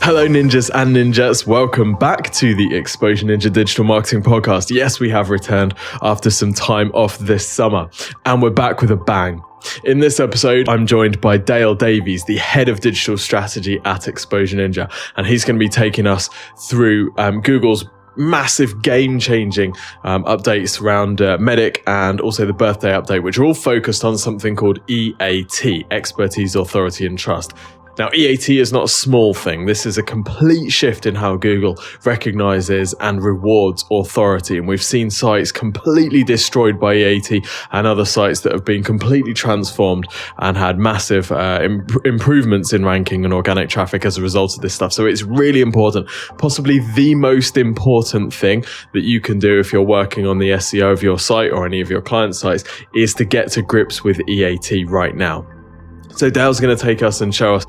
Hello ninjas and ninjas, welcome back to the Exposure Ninja Digital Marketing Podcast. Yes, we have returned after some time off this summer and we're back with a bang. In this episode, I'm joined by Dale Davies, the head of digital strategy at Exposure Ninja, and he's going to be taking us through Google's massive game-changing updates around Medic and also the birthday update, which are all focused on something called EAT, Expertise, Authority and Trust. Now, EAT is not a small thing. This is a complete shift in how Google recognizes and rewards authority. And we've seen sites completely destroyed by EAT and other sites that have been completely transformed and had massive improvements in ranking and organic traffic as a result of this stuff. So it's really important, possibly the most important thing that you can do if you're working on the SEO of your site or any of your client sites is to get to grips with EAT right now. So Dale's going to take us and show us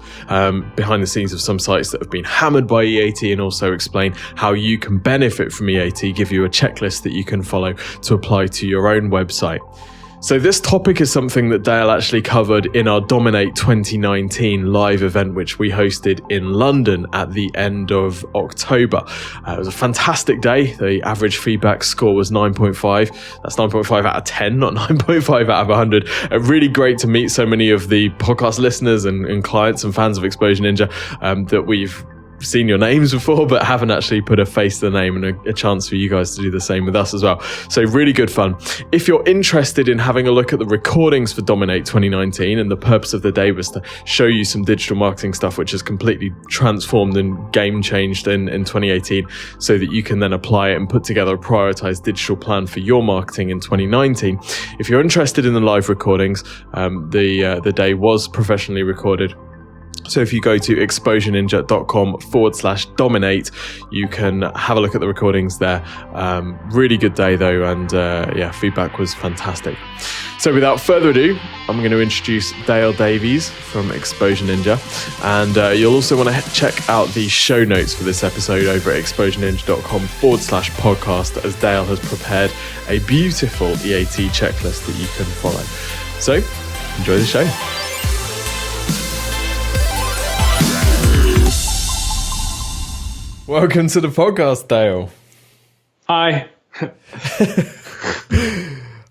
behind the scenes of some sites that have been hammered by EAT and also explain how you can benefit from EAT, give you a checklist that you can follow to apply to your own website. So this topic is something that Dale actually covered in our Dominate 2019 live event, which we hosted in London at the end of October. It was a fantastic day. The average feedback score was 9.5. That's 9.5 out of 10, not 9.5 out of 100. Really great to meet so many of the podcast listeners and clients and fans of Exposure Ninja that we've seen your names before, but haven't actually put a face to the name, and a chance for you guys to do the same with us as well. So really good fun. If you're interested in having a look at the recordings for Dominate 2019, and the purpose of the day was to show you some digital marketing stuff which has completely transformed and game changed in 2018, so that you can then apply it and put together a prioritized digital plan for your marketing in 2019. If you're interested in the live recordings, the day was professionally recorded. So if you go to exposureninja.com/dominate, you can have a look at the recordings there. Really good day though, and feedback was fantastic. So without further ado, I'm going to introduce Dale Davies from Exposure Ninja, and you'll also want to check out the show notes for this episode over at exposureninja.com/podcast, as Dale has prepared a beautiful EAT checklist that you can follow. So enjoy the show. Welcome to the podcast, Dale. Hi. I'm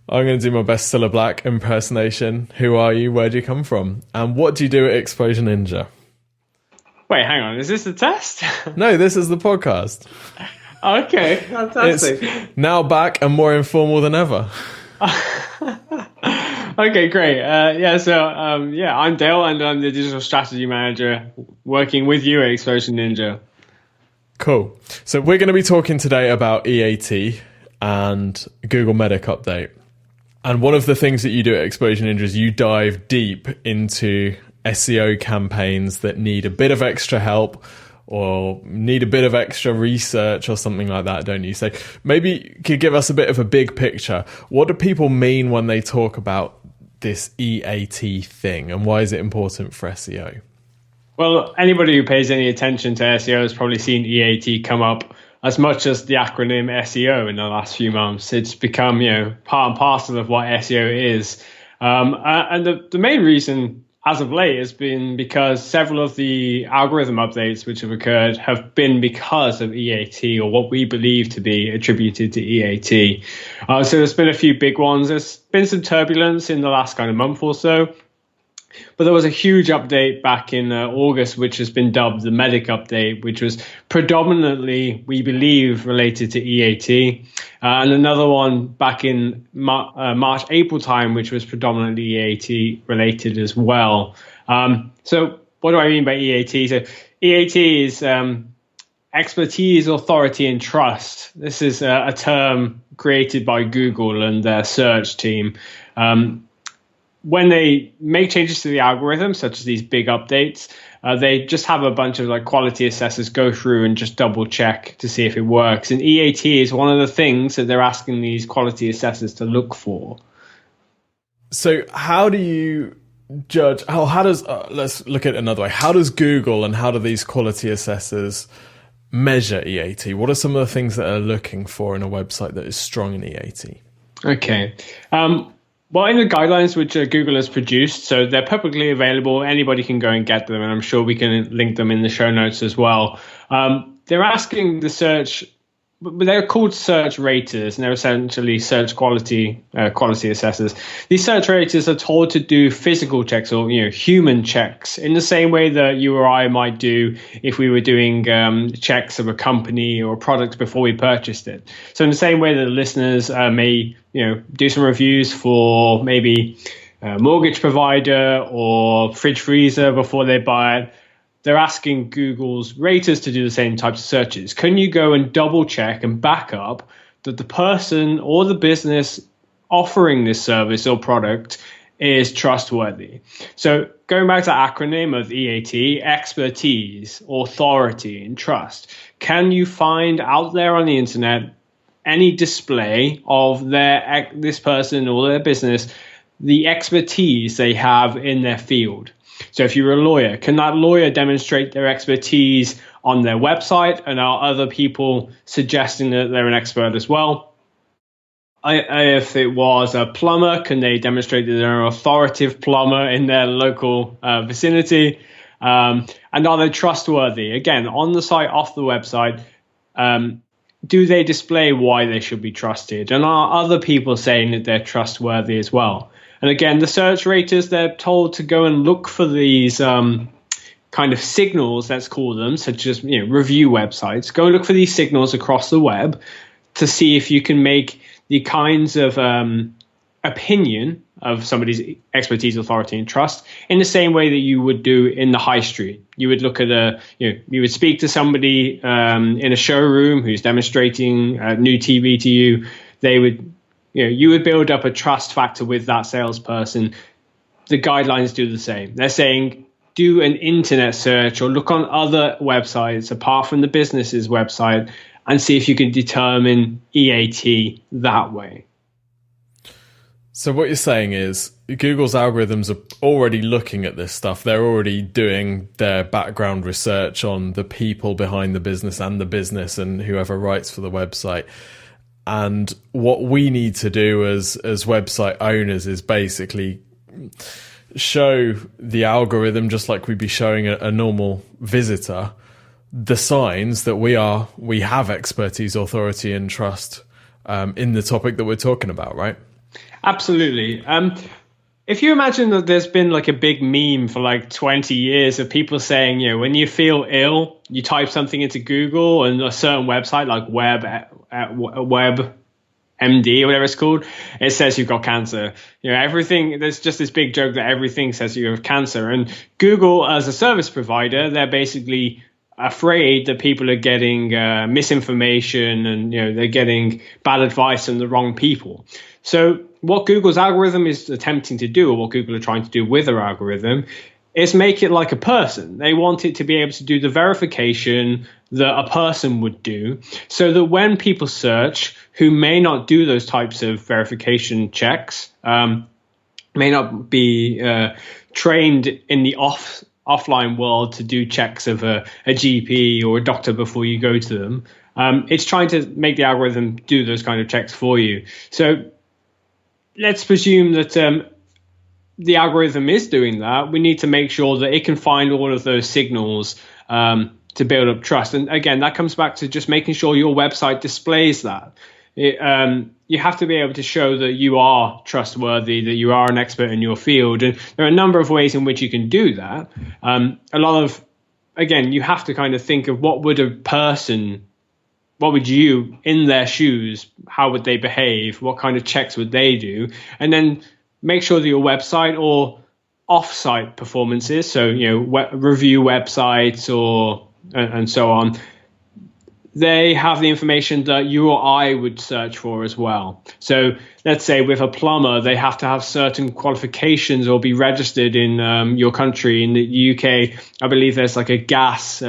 going to do my best Cilla Black impersonation. Who are you? Where do you come from? And what do you do at Exposure Ninja? Wait, hang on. Is this a test? No, this is the podcast. Okay, fantastic. It's now back and more informal than ever. Okay, great. I'm Dale, and I'm the digital strategy manager working with you at Exposure Ninja. Cool. So we're going to be talking today about EAT and Google Medic update. And one of the things that you do at Exposure Ninja is you dive deep into SEO campaigns that need a bit of extra help or need a bit of extra research or something like that, don't you? So maybe you could give us a bit of a big picture. What do people mean when they talk about this EAT thing, and why is it important for SEO? Well, anybody who pays any attention to SEO has probably seen EAT come up as much as the acronym SEO in the last few months. It's become, part and parcel of what SEO is. And the main reason as of late has been because several of the algorithm updates which have occurred have been because of EAT, or what we believe to be attributed to EAT. So there's been a few big ones. There's been some turbulence in the last kind of month or so. But there was a huge update back in August, which has been dubbed the Medic update, which was predominantly, we believe, related to EAT. And another one back in March, April time, which was predominantly EAT related as well. So what do I mean by EAT? So EAT is expertise, authority, and trust. This is a term created by Google and their search team. When they make changes to the algorithm, such as these big updates, they just have a bunch of quality assessors go through and just double check to see if it works. And EAT is one of the things that they're asking these quality assessors to look for. So how do you judge, how does, let's look at it another way. How does Google and how do these quality assessors measure EAT? What are some of the things that they're looking for in a website that is strong in EAT? Okay. Well, in the guidelines which Google has produced, so they're publicly available. Anybody can go and get them, and I'm sure we can link them in the show notes as well. They're asking the search, but they're called search raters, and they're essentially search quality assessors. These search raters are told to do physical checks, or human checks, in the same way that you or I might do if we were doing checks of a company or a product before we purchased it. So in the same way that the listeners may do some reviews for maybe a mortgage provider or fridge freezer before they buy it, they're asking Google's raters to do the same types of searches. Can you go and double check and back up that the person or the business offering this service or product is trustworthy? So going back to the acronym of EAT, expertise, authority, and trust. Can you find out there on the internet any display of this person or their business, the expertise they have in their field? So if you're a lawyer, can that lawyer demonstrate their expertise on their website? And are other people suggesting that they're an expert as well? If it was a plumber, can they demonstrate that they're an authoritative plumber in their local vicinity? And are they trustworthy? Again, on the site, off the website, do they display why they should be trusted? And are other people saying that they're trustworthy as well? And again, the search raters, they're told to go and look for these kind of signals, let's call them, such as review websites. Go and look for these signals across the web to see if you can make the kinds of opinion of somebody's expertise, authority, and trust in the same way that you would do in the high street. You would look at you would speak to somebody in a showroom who's demonstrating new TV to you. They would you would build up a trust factor with that salesperson. The guidelines do the same. They're saying do an internet search or look on other websites apart from the business's website and see if you can determine EAT that way. So what you're saying is Google's algorithms are already looking at this stuff. They're already doing their background research on the people behind the business and whoever writes for the website. And what we need to do as website owners is basically show the algorithm, just like we'd be showing a normal visitor, the signs that we have expertise, authority, and trust in the topic that we're talking about, right? Absolutely. If you imagine that there's been like a big meme for like 20 years of people saying, when you feel ill, you type something into Google and a certain website like WebMD or whatever it's called, it says you've got cancer. Everything, there's just this big joke that everything says you have cancer. And Google, as a service provider, they're basically afraid that people are getting misinformation and they're getting bad advice from the wrong people. So what Google's algorithm is attempting to do, or what Google are trying to do with their algorithm, is make it like a person. They want it to be able to do the verification that a person would do, so that when people search who may not do those types of verification checks, may not be trained in the offline world to do checks of a GP or a doctor before you go to them. It's trying to make the algorithm do those kind of checks for you. So let's presume that the algorithm is doing that. We need to make sure that it can find all of those signals to build up trust. And again, that comes back to just making sure your website displays that. You have to be able to show that you are trustworthy, that you are an expert in your field. And there are a number of ways in which you can do that. You have to kind of think of what would you, in their shoes, how would they behave? What kind of checks would they do? And then make sure that your website or off-site performances, so, review websites and so on, they have the information that you or I would search for as well. So let's say with a plumber, they have to have certain qualifications or be registered in your country. In the UK, I believe there's like a gas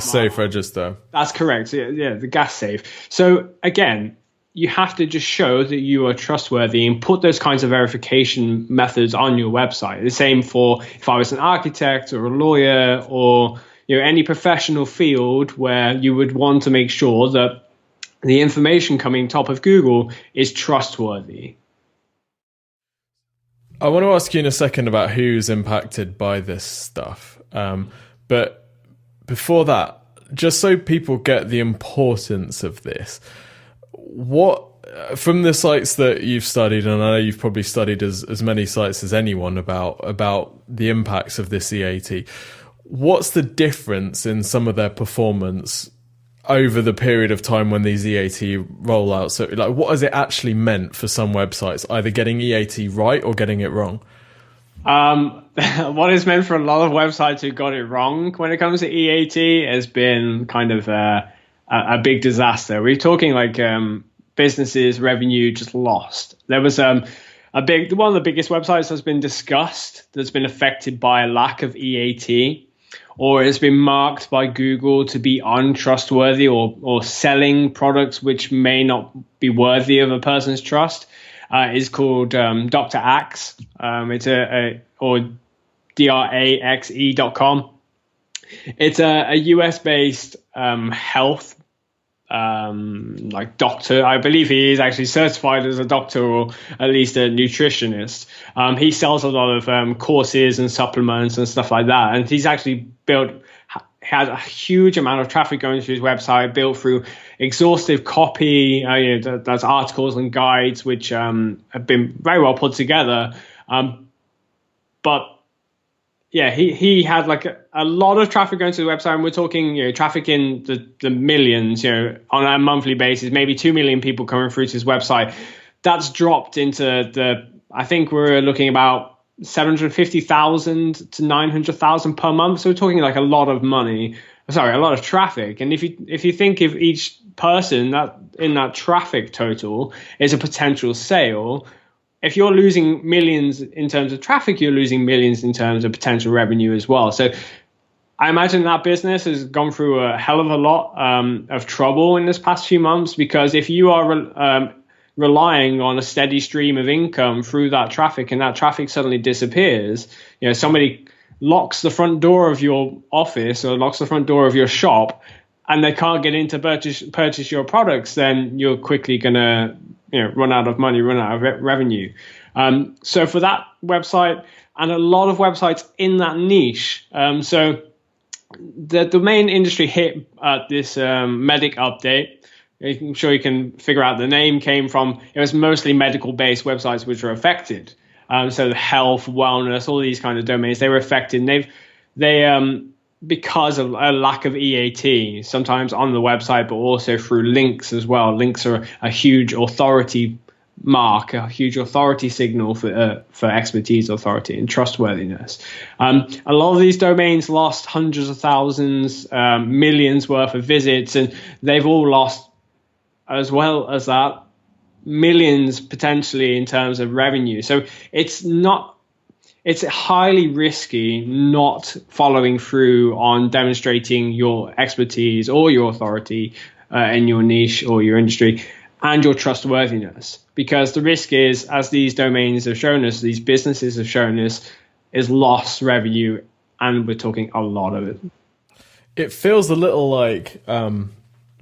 safe register. That's correct. Yeah, the gas safe. So again, you have to just show that you are trustworthy and put those kinds of verification methods on your website. The same for if I was an architect or a lawyer or any professional field where you would want to make sure that the information coming top of Google is trustworthy. I want to ask you in a second about who's impacted by this stuff. But before that, just so people get the importance of this, what from the sites that you've studied, and I know you've probably studied as many sites as anyone about the impacts of this EAT, what's the difference in some of their performance over the period of time when these EAT roll out? So like, what has it actually meant for some websites, either getting EAT right or getting it wrong? What is meant for a lot of websites who got it wrong when it comes to EAT has been kind of a big disaster. We're talking like businesses revenue just lost. There was one of the biggest websites that's been discussed that's been affected by a lack of EAT, or has been marked by Google to be untrustworthy or selling products which may not be worthy of a person's trust, is called Dr. Axe. It's or DRAXE.com. It's a US-based health like doctor. I believe he is actually certified as a doctor or at least a nutritionist. He sells a lot of courses and supplements and stuff like that. And he's actually had a huge amount of traffic going to his website, built through exhaustive copy. That's articles and guides which have been very well put together. But yeah, he had like a lot of traffic going to the website, and we're talking, traffic in the millions, on a monthly basis, maybe 2 million people coming through to his website. That's dropped into I think we're looking about 750,000 to 900,000 per month. So we're talking like a lot of traffic. And if you think of each person that in that traffic total is a potential sale, if you're losing millions in terms of traffic, you're losing millions in terms of potential revenue as well. So I imagine that business has gone through a hell of a lot of trouble in this past few months, because if you are relying on a steady stream of income through that traffic and that traffic suddenly disappears, somebody locks the front door of your office or locks the front door of your shop and they can't get in to purchase your products, then you're quickly going to run out of money, run out of revenue. So for that website and a lot of websites in that niche, so the domain industry hit this medic update. I'm sure you can figure out the name came from, it was mostly medical based websites which were affected. So the health, wellness, all these kind of domains, they were affected. And they because of a lack of EAT, sometimes on the website, but also through links as well. Links are a huge authority mark, a huge authority signal for expertise, authority, and trustworthiness. A lot of these domains lost hundreds of thousands, millions worth of visits, and they've all lost, as well as that, millions potentially in terms of revenue. So it's highly risky not following through on demonstrating your expertise or your authority in your niche or your industry and your trustworthiness, because the risk is, as these domains have shown us, these businesses have shown us, is lost revenue, and we're talking a lot of it. It feels a little like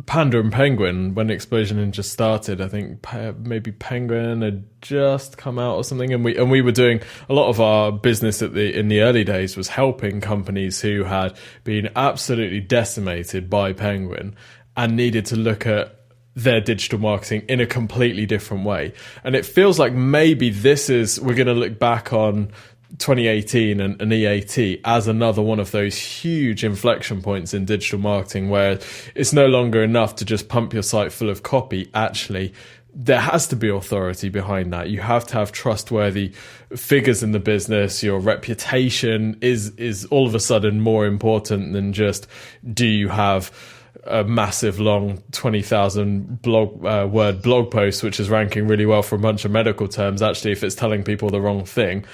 Panda and Penguin when Explosion Ninja started. I think maybe Penguin had just come out or something, and we were doing a lot of our business in the early days was helping companies who had been absolutely decimated by Penguin and needed to look at their digital marketing in a completely different way. And it feels like maybe we're going to look back on 2018 and EAT as another one of those huge inflection points in digital marketing, where it's no longer enough to just pump your site full of copy. Actually, there has to be authority behind that. You have to have trustworthy figures in the business. Your reputation is all of a sudden more important than just, do you have a massive long 20,000 word blog post which is ranking really well for a bunch of medical terms. Actually, if it's telling people the wrong thing,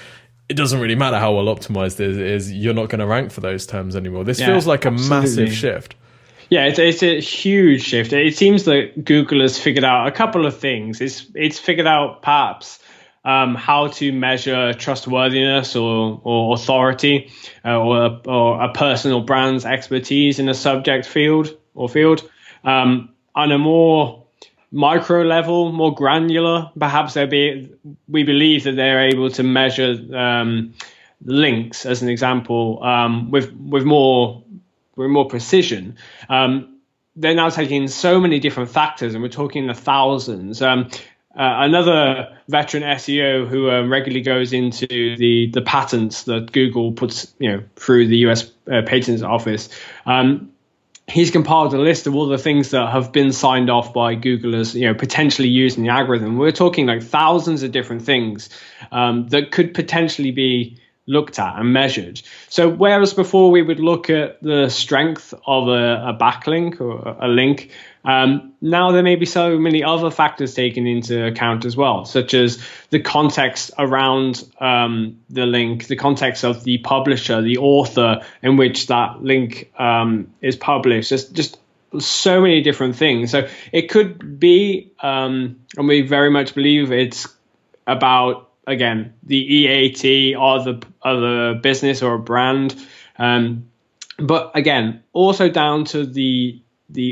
it doesn't really matter how well optimized it is, you're not going to rank for those terms anymore. This feels like a massive shift. Yeah, it's a huge shift. It seems that Google has figured out a couple of things. It's figured out perhaps how to measure trustworthiness or authority or a personal brand's expertise in a subject field on a more micro level, more granular. Perhaps we believe that they're able to measure links, as an example, with more precision. They're now taking so many different factors, and we're talking in the thousands. Another veteran SEO who regularly goes into the patents that Google puts, through the US Patents Office. He's compiled a list of all the things that have been signed off by Google as, potentially used in the algorithm. We're talking like thousands of different things that could potentially be looked at and measured. So whereas before we would look at the strength of a backlink or a link, now there may be so many other factors taken into account as well, such as the context around the link, the context of the publisher, the author in which that link is published. Just so many different things. So it could be, and we very much believe it's about, again, the EAT or the business or a brand, but again, also down to the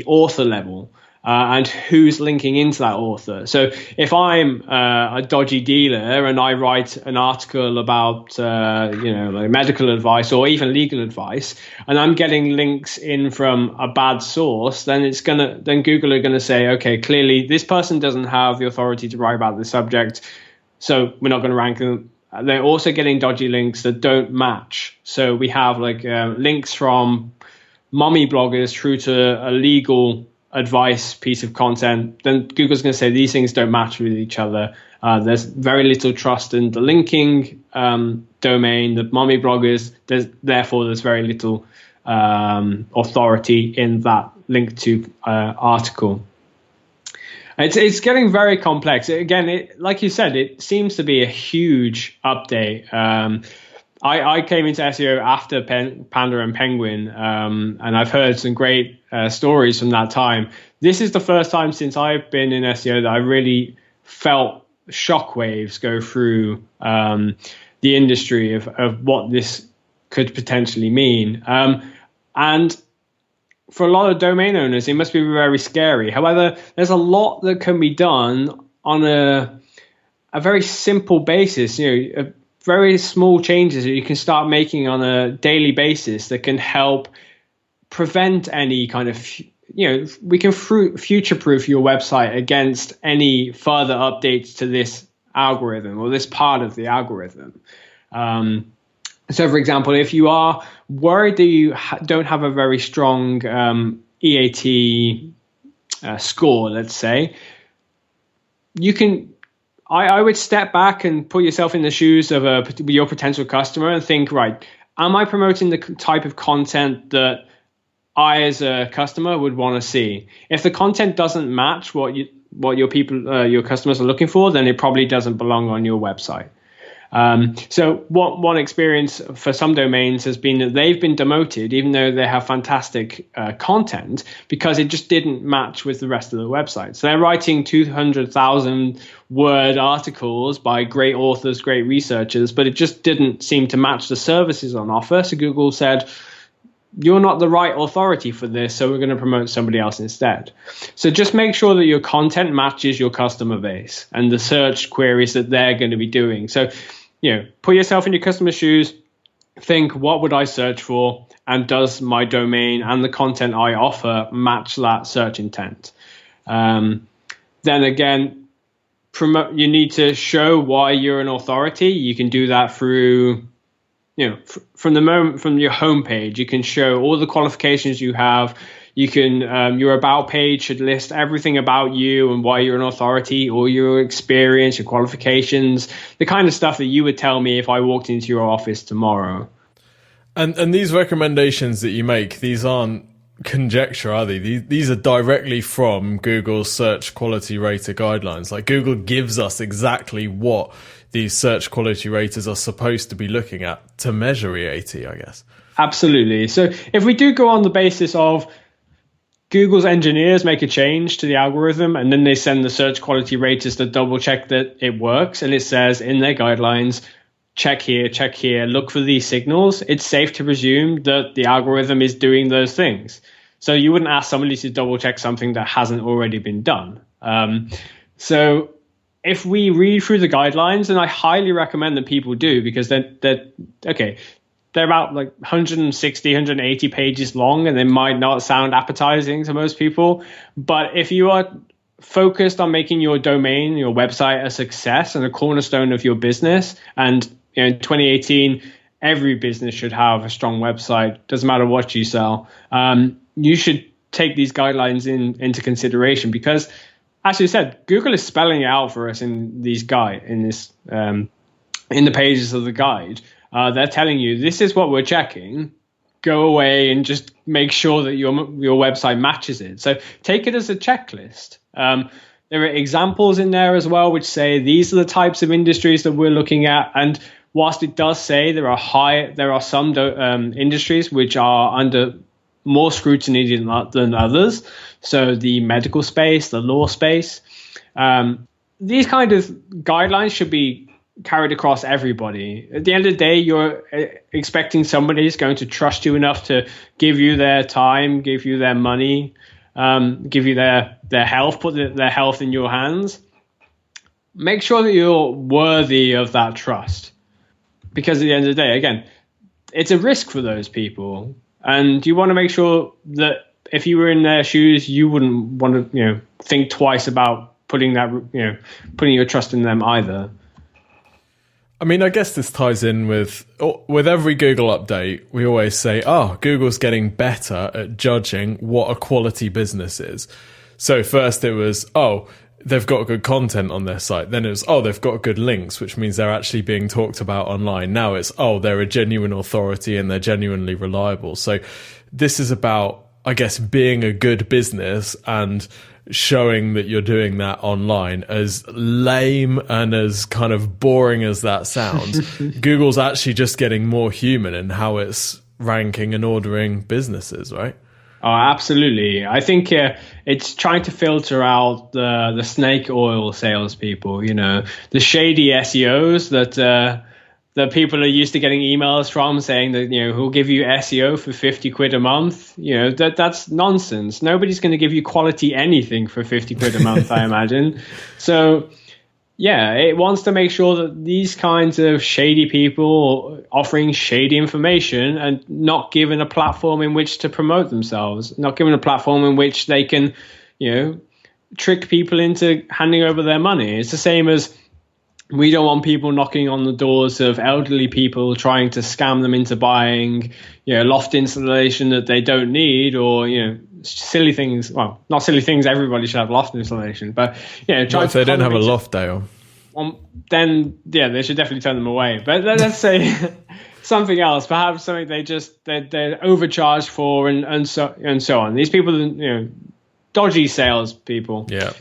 author level and who's linking into that author. So if I'm a dodgy dealer and I write an article about like medical advice or even legal advice, and I'm getting links in from a bad source, then Google are gonna say, okay, clearly this person doesn't have the authority to write about the subject, so we're not going to rank them. They're also getting dodgy links that don't match. So we have links from mommy bloggers through to a legal advice piece of content. Then Google's going to say these things don't match with each other. There's very little trust in the linking domain, the mommy bloggers. Therefore, there's very little authority in that link to article. It's getting very complex. Again, like you said, it seems to be a huge update. I came into SEO after Panda and Penguin, and I've heard some great stories from that time. This is the first time since I've been in SEO that I really felt shockwaves go through the industry of what this could potentially mean. And for a lot of domain owners, it must be very scary. However, there's a lot that can be done on a very simple basis, very small changes that you can start making on a daily basis that can help prevent any kind of, we can future-proof your website against any further updates to this algorithm or this part of the algorithm. So, for example, if you are worried that you don't have a very strong EAT score, let's say, you can. I would step back and put yourself in the shoes of your potential customer and think, right, am I promoting the type of content that I, as a customer, would want to see? If the content doesn't match what your customers are looking for, then it probably doesn't belong on your website. So one experience for some domains has been that they've been demoted, even though they have fantastic content, because it just didn't match with the rest of the website. So they're writing 200,000 word articles by great authors, great researchers, but it just didn't seem to match the services on offer. So Google said, you're not the right authority for this, so we're going to promote somebody else instead. So just make sure that your content matches your customer base and the search queries that they're going to be doing. So, put yourself in your customer's shoes, think, what would I search for? And does my domain and the content I offer match that search intent? Then again, you need to show why you're an authority. You can do that through, from your homepage, you can show all the qualifications you have. You can, your about page should list everything about you and why you're an authority, or your experience, your qualifications, the kind of stuff that you would tell me if I walked into your office tomorrow. And these recommendations that you make, these aren't conjecture, are they? These are directly from Google's search quality rater guidelines. Like, Google gives us exactly what these search quality raters are supposed to be looking at to measure EAT, I guess. Absolutely. So if we do go on the basis of Google's engineers make a change to the algorithm and then they send the search quality raters to double check that it works, and it says in their guidelines, check here, look for these signals, it's safe to presume that the algorithm is doing those things. So you wouldn't ask somebody to double check something that hasn't already been done. So if we read through the guidelines, and I highly recommend that people do, because they're about like 160, 180 pages long, and they might not sound appetizing to most people. But if you are focused on making your domain, your website, a success and a cornerstone of your business, and in 2018, every business should have a strong website, doesn't matter what you sell, you should take these guidelines into consideration, because as you said, Google is spelling it out for us in these in the pages of the guide. They're telling you, this is what we're checking. Go away and just make sure that your website matches it. So take it as a checklist. There are examples in there as well, which say these are the types of industries that we're looking at. And whilst it does say there are some industries which are under more scrutiny than others. So the medical space, the law space, these kind of guidelines should be carried across everybody. At the end of the day, you're expecting somebody is going to trust you enough to give you their time, give you their money, give you their health, put their health in your hands. Make sure that you're worthy of that trust, because at the end of the day, again, it's a risk for those people, and you want to make sure that if you were in their shoes, you wouldn't want to, think twice about putting your trust in them either. I mean, I guess this ties in with every Google update. We always say, Google's getting better at judging what a quality business is. So first it was, they've got good content on their site. Then it was, they've got good links, which means they're actually being talked about online. Now it's, they're a genuine authority and they're genuinely reliable. So this is about, I guess, being a good business and showing that you're doing that online. As lame and as kind of boring as that sounds, Google's actually just getting more human in how it's ranking and ordering businesses, right? Oh, absolutely. I think it's trying to filter out the snake oil salespeople, the shady SEOs that people are used to getting emails from saying that, who'll give you SEO for 50 quid a month. That's nonsense. Nobody's going to give you quality anything for 50 quid a month, I imagine. So, yeah, it wants to make sure that these kinds of shady people offering shady information and not given a platform in which to promote themselves, not given a platform in which they can, trick people into handing over their money. It's the same as, we don't want people knocking on the doors of elderly people trying to scam them into buying, loft installation that they don't need, or, silly things. Well, not silly things. Everybody should have loft installation, but, if they don't have a loft, Dale, then, they should definitely turn them away. But let's say something else, perhaps something they're overcharged for and so on. These people, dodgy sales people. Yeah.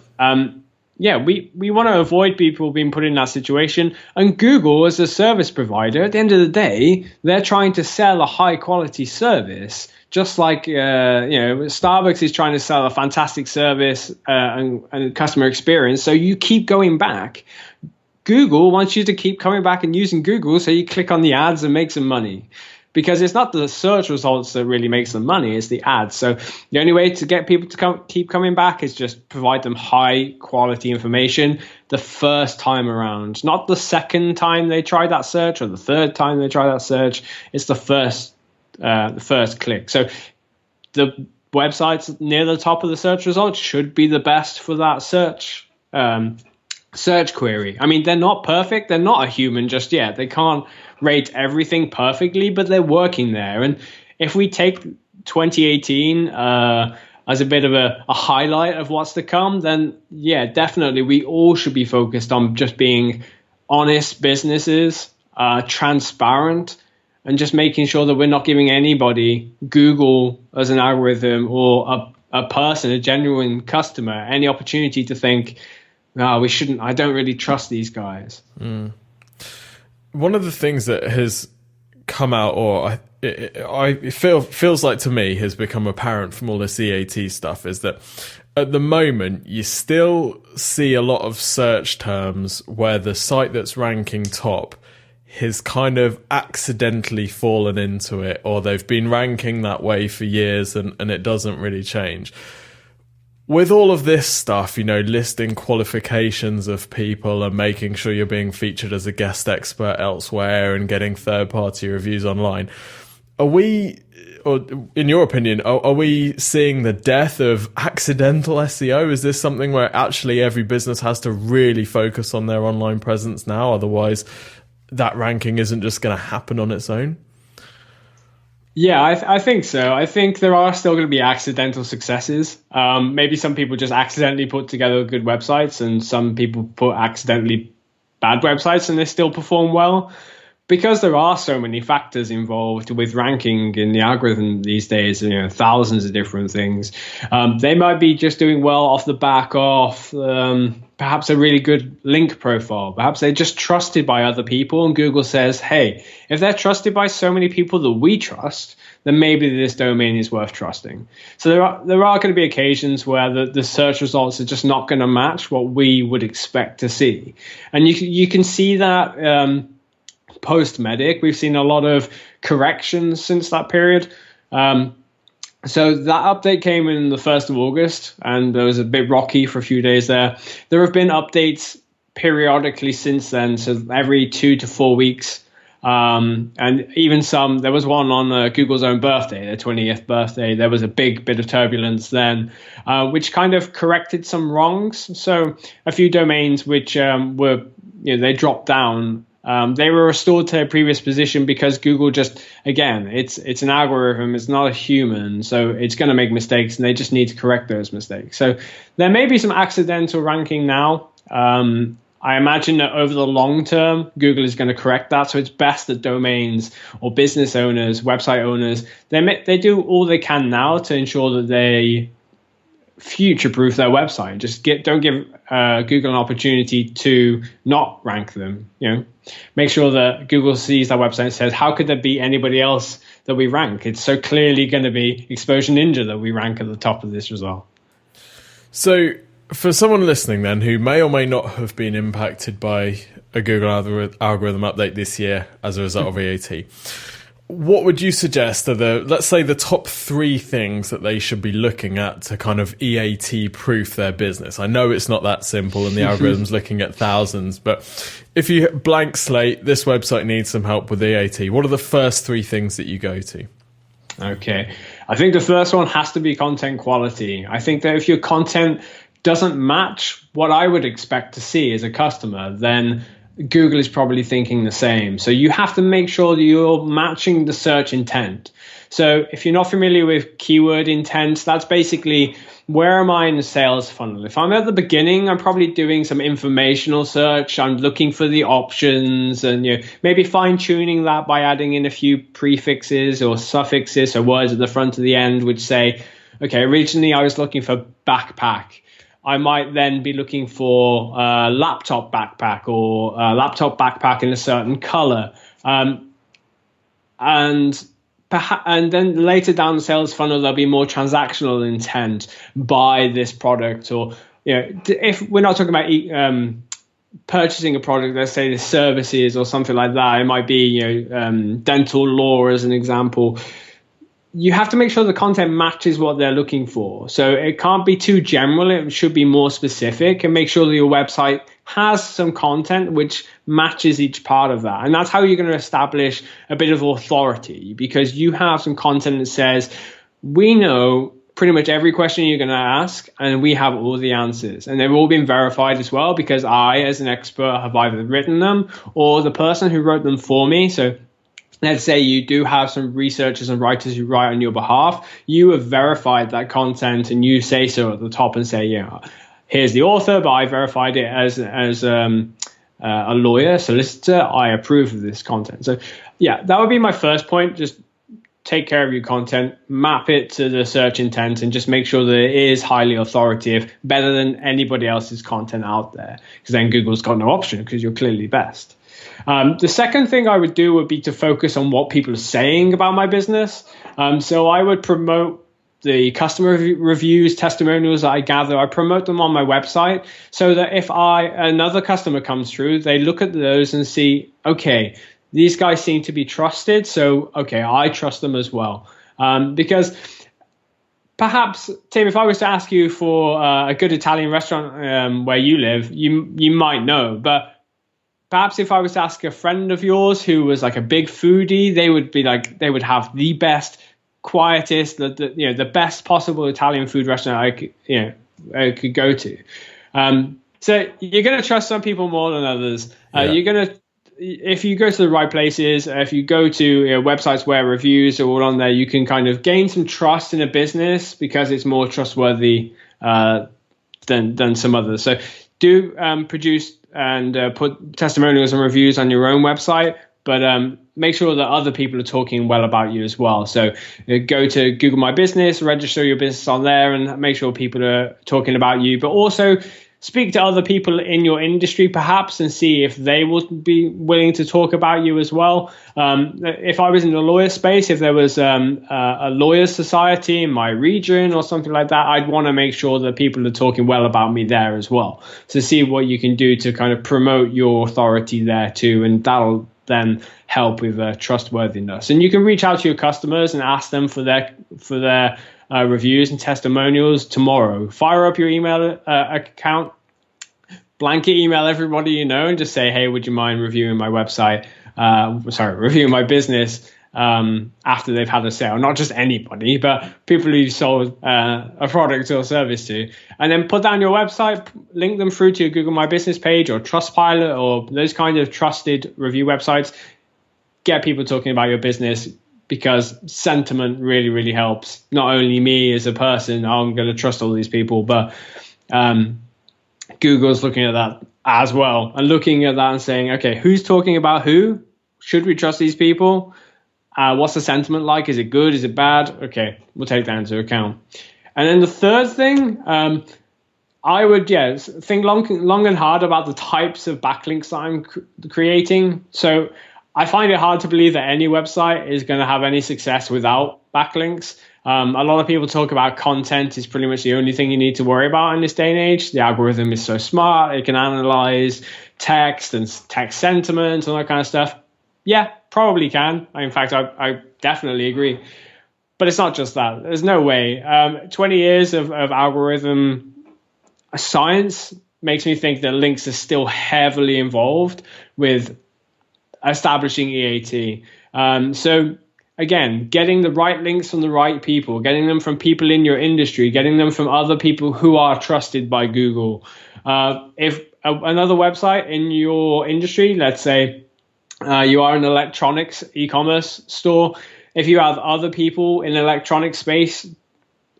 We want to avoid people being put in that situation. And Google, as a service provider, at the end of the day, they're trying to sell a high quality service, just like Starbucks is trying to sell a fantastic service and customer experience. So you keep going back. Google wants you to keep coming back and using Google, so you click on the ads and make some money. Because it's not the search results that really makes them money, it's the ads. So the only way to get people to keep coming back is just provide them high quality information the first time around, not the second time they try that search or the third time they try that search. It's the first click. So the websites near the top of the search results should be the best for that search query. I mean, they're not perfect. They're not a human just yet. They can't rate everything perfectly, but they're working there. And if we take 2018 as a bit of a highlight of what's to come, then definitely we all should be focused on just being honest businesses, transparent, and just making sure that we're not giving anybody, Google as an algorithm or a person, a genuine customer, any opportunity to think, no, we shouldn't. I don't really trust these guys. One of the things that has come out, or it feels like to me has become apparent from all this EAT stuff, is that at the moment you still see a lot of search terms where the site that's ranking top has kind of accidentally fallen into it, or they've been ranking that way for years and it doesn't really change. With all of this stuff, listing qualifications of people and making sure you're being featured as a guest expert elsewhere and getting third-party reviews online, are we, or in your opinion, are we seeing the death of accidental SEO? Is this something where actually every business has to really focus on their online presence now? Otherwise, that ranking isn't just going to happen on its own? Yeah, I think so. I think there are still going to be accidental successes. Maybe some people just accidentally put together good websites, and some people put accidentally bad websites and they still perform well. Because there are so many factors involved with ranking in the algorithm these days, thousands of different things. They might be just doing well off the back of perhaps a really good link profile. Perhaps they're just trusted by other people, and Google says, hey, if they're trusted by so many people that we trust, then maybe this domain is worth trusting. So there are going to be occasions where the search results are just not going to match what we would expect to see. And you can see that post-Medic. We've seen a lot of corrections since that period. So that update came in the 1st of August, and it was a bit rocky for a few days there. There have been updates periodically since then, so every 2 to 4 weeks. And even there was one on Google's own birthday, their 20th birthday. There was a big bit of turbulence then, which kind of corrected some wrongs. So a few domains which were, they dropped down. They were restored to their previous position because Google just, again, it's an algorithm, it's not a human, so it's going to make mistakes, and they just need to correct those mistakes. So there may be some accidental ranking now. I imagine that over the long term, Google is going to correct that. So it's best that domains or business owners, website owners, they do all they can now to ensure that they future-proof their website. Just don't give Google an opportunity to not rank them. Make sure that Google sees that website and says, how could there be anybody else that we rank? It's so clearly going to be Exposure Ninja that we rank at the top of this result. So for someone listening then who may or may not have been impacted by a Google algorithm update this year as a result of EAT, what would you suggest are let's say the top 3 things that they should be looking at to kind of EAT proof their business? I know it's not that simple and the algorithm's looking at thousands, but if you blank slate, this website needs some help with EAT, what are the first 3 things that you go to? Okay. I think the first one has to be content quality. I think that if your content doesn't match what I would expect to see as a customer, then Google is probably thinking the same. So you have to make sure that you're matching the search intent. So if you're not familiar with keyword intent, that's basically, where am I in the sales funnel? If I'm at the beginning, I'm probably doing some informational search. I'm looking for the options and maybe fine tuning that by adding in a few prefixes or suffixes, so words at the front of the end, which say, okay, originally I was looking for backpack. I might then be looking for a laptop backpack or a laptop backpack in a certain color. And then later down the sales funnel, there'll be more transactional intent, buy this product, or if we're not talking about purchasing a product, let's say the services or something like that, it might be dental law as an example. You have to make sure the content matches what they're looking for. So it can't be too general. It should be more specific, and make sure that your website has some content which matches each part of that. And that's how you're going to establish a bit of authority, because you have some content that says, we know pretty much every question you're going to ask, and we have all the answers. And they've all been verified as well, because I, as an expert, have either written them or the person who wrote them for me. So let's say you do have some researchers and writers who write on your behalf. You have verified that content, and you say so at the top and say, here's the author, but I verified it as a lawyer, solicitor. I approve of this content. So that would be my first point. Just take care of your content, map it to the search intent, and just make sure that it is highly authoritative, better than anybody else's content out there, because then Google's got no option, because you're clearly best. The second thing I would do would be to focus on what people are saying about my business. So I would promote the customer reviews, testimonials that I gather. I promote them on my website, so that if another customer comes through, they look at those and see, okay, these guys seem to be trusted. So, okay, I trust them as well. Because perhaps, Tim, if I was to ask you for a good Italian restaurant where you live, you might know. But perhaps if I was to ask a friend of yours who was like a big foodie, they would have the best, quietest, the best possible Italian food restaurant I could go to. So you're going to trust some people more than others. If you go to the right places, if you go to websites where reviews are all on there, you can kind of gain some trust in a business because it's more trustworthy than some others. So do produce and put testimonials and reviews on your own website, but make sure that other people are talking well about you as well. So go to Google My Business, register your business on there, and make sure people are talking about you. But also speak to other people in your industry, perhaps, and see if they would be willing to talk about you as well. If I was in the lawyer space, if there was a lawyers society in my region or something like that, I'd want to make sure that people are talking well about me there as well. So see what you can do to kind of promote your authority there too, and that'll then help with trustworthiness. And you can reach out to your customers and ask them for their reviews and testimonials tomorrow. Fire up your email account, blanket email everybody you know, and just say, hey, would you mind reviewing my website? Reviewing my business after they've had a sale. Not just anybody, but people you sold a product or service to. And then put that on your website, link them through to your Google My Business page or Trustpilot or those kind of trusted review websites. Get people talking about your business, because sentiment really, really helps. Not only me as a person, I'm going to trust all these people, but Google's looking at that as well and looking at that and saying, okay, who's talking about who? Should we trust these people? What's the sentiment like? Is it good? Is it bad? Okay, we'll take that into account. And then the third thing, I would think long and hard about the types of backlinks that I'm creating. So I find it hard to believe that any website is going to have any success without backlinks. A lot of people talk about content is pretty much the only thing you need to worry about in this day and age. The algorithm is so smart. It can analyze text and text sentiment and all that kind of stuff. Yeah, probably can. In fact, I definitely agree. But it's not just that. There's no way. 20 years of algorithm science makes me think that links are still heavily involved with establishing EAT. So again, getting the right links from the right people, getting them from people in your industry, getting them from other people who are trusted by Google. If another website in your industry, let's say you are an electronics e-commerce store, if you have other people in the electronic space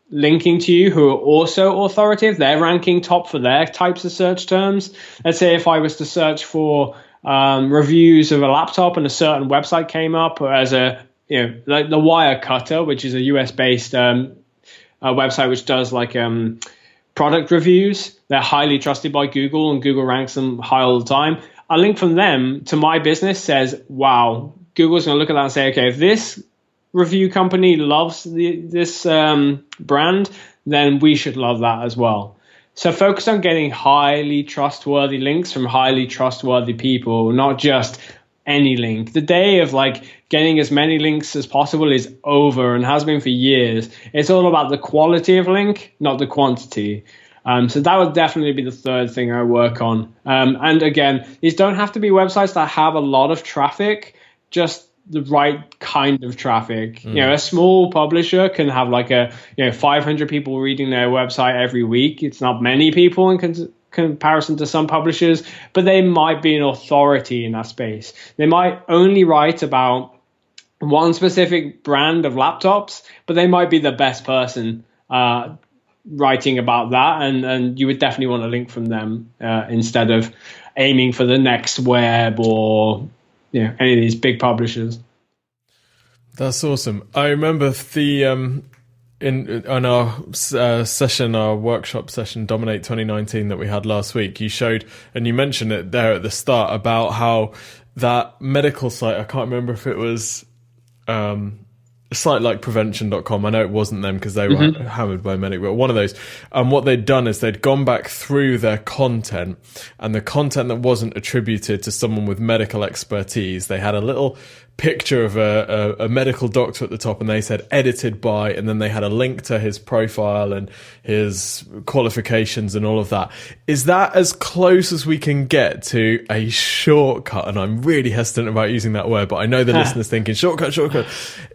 linking to you who are also authoritative, they're ranking top for their types of search terms. Let's say if I was to search for reviews of a laptop and a certain website came up as like the Wirecutter, which is a US-based website which does like product reviews. They're highly trusted by Google, and Google ranks them high all the time. A link from them to my business says, wow, Google's going to look at that and say, okay, if this review company loves this brand, then we should love that as well. So focus on getting highly trustworthy links from highly trustworthy people, not just any link. The day of like getting as many links as possible is over and has been for years. It's all about the quality of link, not the quantity. So that would definitely be the third thing I work on. And again, these don't have to be websites that have a lot of traffic, just the right kind of traffic. You know, a small publisher can have like 500 people reading their website every week. It's not many people in comparison to some publishers, but they might be an authority in that space. They might only write about one specific brand of laptops, but they might be the best person writing about that, and you would definitely want to link from them instead of aiming for the Next Web or any of these big publishers. That's awesome. I remember the on our session, our workshop session, Dominate 2019 that we had last week, you showed, and you mentioned it there at the start, about how that medical site, I can't remember if it was a site like prevention.com. I know it wasn't them because they were hammered by medic, but one of those. And what they'd done is they'd gone back through their content, and the content that wasn't attributed to someone with medical expertise, they had a little picture of a medical doctor at the top, and they said edited by, and then they had a link to his profile and his qualifications and all of that. Is that as close as we can get to a shortcut? And I'm really hesitant about using that word, but I know the listeners thinking shortcut.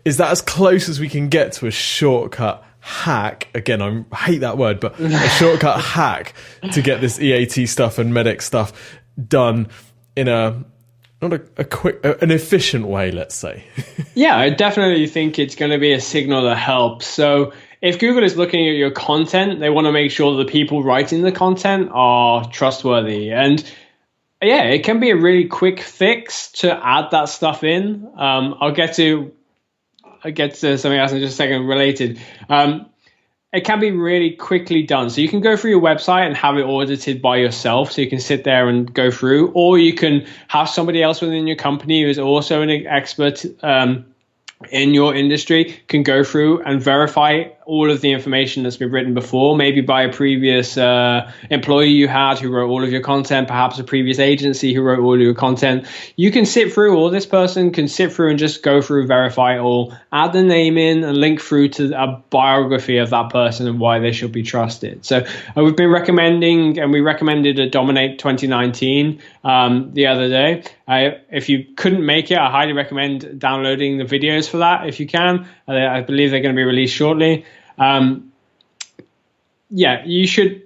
Is that as close as we can get to a shortcut hack? Again, I hate that word, but a shortcut hack to get this EAT stuff and medic stuff done in not a quick, an efficient way, let's say. Yeah, I definitely think it's going to be a signal that helps. So if Google is looking at your content, they want to make sure the people writing the content are trustworthy. And yeah, it can be a really quick fix to add that stuff in. I'll get to something else in just a second related. It can be really quickly done. So you can go through your website and have it audited by yourself. So you can sit there and go through, or you can have somebody else within your company who is also an expert in your industry can go through and verify all of the information that's been written before, maybe by a previous employee you had who wrote all of your content, perhaps a previous agency who wrote all of your content. You can sit through, or this person can sit through and just go through, verify it all, add the name in, and link through to a biography of that person and why they should be trusted. So we've been recommending, and we recommended a Dominate 2019 the other day. If you couldn't make it, I highly recommend downloading the videos for that if you can. I believe they're going to be released shortly. You should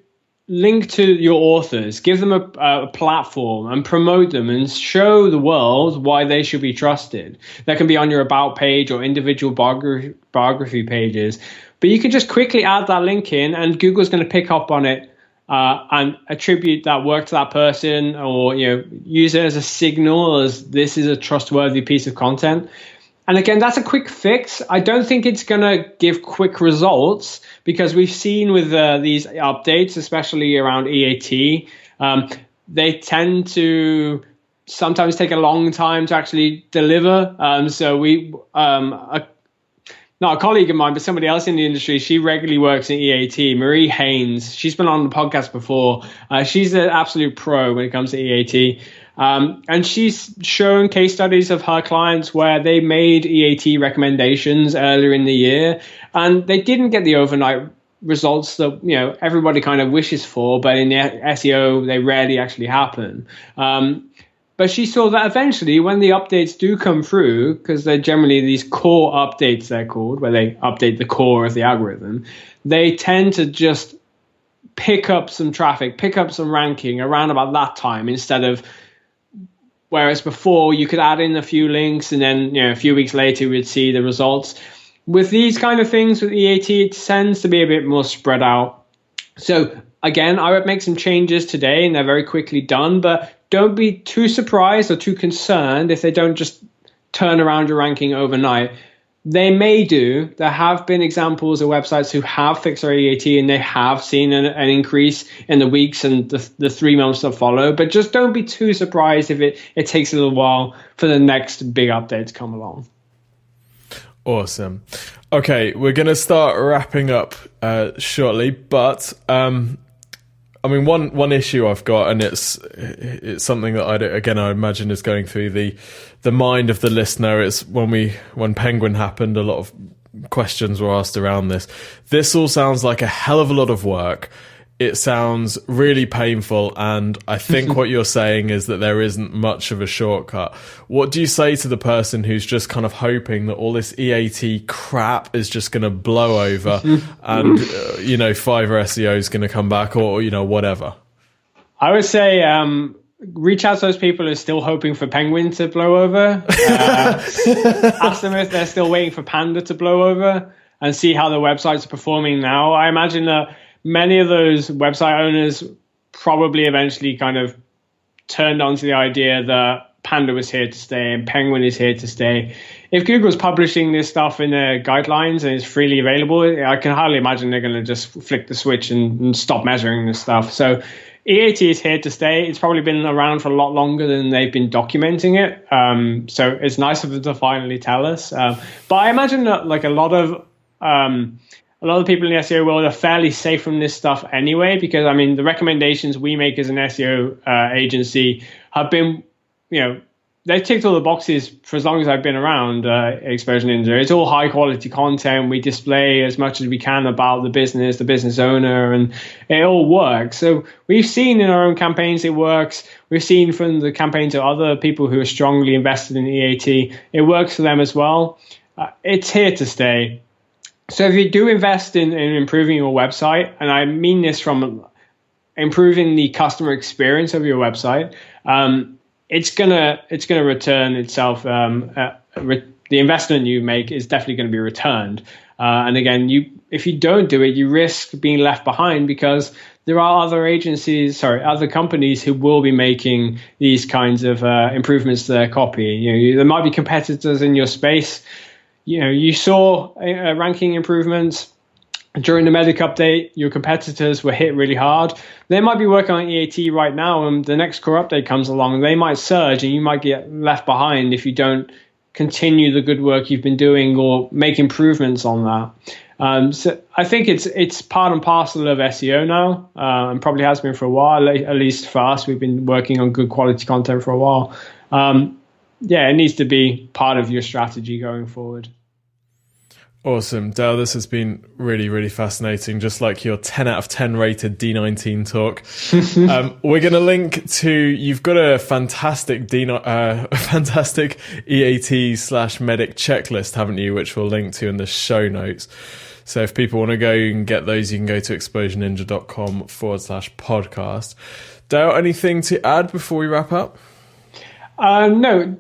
link to your authors, give them a platform and promote them and show the world why they should be trusted. That can be on your about page or individual biography pages, but you can just quickly add that link in, and Google's going to pick up on it and attribute that work to that person, or use it as a signal as this is a trustworthy piece of content. And again, that's a quick fix. I don't think it's going to give quick results, because we've seen with these updates, especially around EAT, they tend to sometimes take a long time to actually deliver. Not a colleague of mine, but somebody else in the industry, she regularly works in EAT, Marie Haynes. She's been on the podcast before. She's an absolute pro when it comes to EAT. And she's shown case studies of her clients where they made EAT recommendations earlier in the year, and they didn't get the overnight results that everybody kind of wishes for, but in the SEO they rarely actually happen. But she saw that eventually, when the updates do come through, because they're generally these core updates, they're called, where they update the core of the algorithm, they tend to just pick up some traffic, pick up some ranking around about that time, instead of, whereas before you could add in a few links and then a few weeks later we'd see the results. With these kind of things with EAT, it tends to be a bit more spread out. So again, I would make some changes today, and they're very quickly done, but don't be too surprised or too concerned if they don't just turn around your ranking overnight. They may do. There have been examples of websites who have fixed their EAT and they have seen an increase in the weeks and the 3 months that follow. But just don't be too surprised if it takes a little while for the next big update to come along. Awesome. Okay, we're going to start wrapping up shortly, but one issue I've got, and it's something that I imagine is going through the mind of the listener. It's when Penguin happened, a lot of questions were asked around this. This all sounds like a hell of a lot of work. It sounds really painful, and I think what you're saying is that there isn't much of a shortcut. What do you say to the person who's just kind of hoping that all this EAT crap is just going to blow over and Fiverr SEO is going to come back, or whatever? I would say reach out to those people who are still hoping for Penguin to blow over. Ask them if they're still waiting for Panda to blow over, and see how the websites are performing now. I imagine that many of those website owners probably eventually kind of turned onto the idea that Panda was here to stay and Penguin is here to stay. If Google's publishing this stuff in their guidelines and it's freely available, I can hardly imagine they're going to just flick the switch and stop measuring this stuff. So EAT is here to stay. It's probably been around for a lot longer than they've been documenting it. So it's nice of them to finally tell us. But I imagine that a lot of people in the SEO world are fairly safe from this stuff anyway, because the recommendations we make as an SEO agency have been, they've ticked all the boxes for as long as I've been around Exposure Ninja. It's all high quality content. We display as much as we can about the business owner, and it all works. So we've seen in our own campaigns it works. We've seen from the campaigns of other people who are strongly invested in EAT, it works for them as well. It's here to stay. So if you do invest in improving your website, and I mean this from improving the customer experience of your website, it's gonna return itself. The investment you make is definitely going to be returned. And again, if you don't do it, you risk being left behind, because there are other companies who will be making these kinds of improvements to their copy. There might be competitors in your space. You saw ranking improvements during the Medic update. Your competitors were hit really hard. They might be working on EAT right now, and the next core update comes along, they might surge, and you might get left behind if you don't continue the good work you've been doing or make improvements on that. So I think it's part and parcel of SEO now, and probably has been for a while. At least for us, we've been working on good quality content for a while. It needs to be part of your strategy going forward. Awesome. Dale, this has been really, really fascinating. Just like your 10 out of 10 rated D19 talk. We're going to link to, you've got a fantastic fantastic EAT/medic checklist, haven't you? Which we'll link to in the show notes. So if people want to go and get those, you can go to exposureninja.com/podcast. Dale, anything to add before we wrap up? No,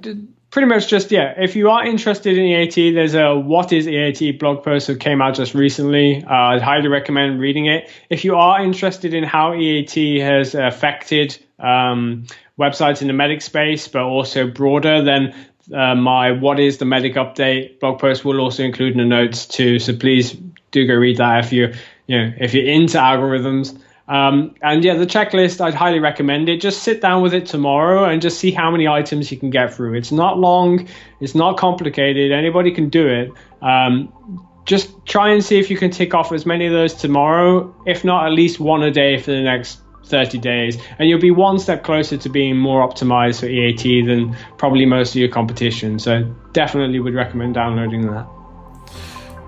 pretty much just, if you are interested in EAT, there's a What is EAT blog post that came out just recently. I'd highly recommend reading it. If you are interested in how EAT has affected websites in the medic space, but also broader, then my What is the Medic update blog post will also include in the notes too. So please do go read that if you're into algorithms. The checklist, I'd highly recommend it. Just sit down with it tomorrow and just see how many items you can get through. It's not long. It's not complicated. Anybody can do it. Just try and see if you can tick off as many of those tomorrow, if not at least one a day for the next 30 days. And you'll be one step closer to being more optimized for EAT than probably most of your competition. So definitely would recommend downloading that.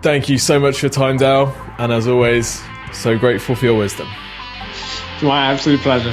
Thank you so much for your time, Dale. And as always, so grateful for your wisdom. It's my absolute pleasure.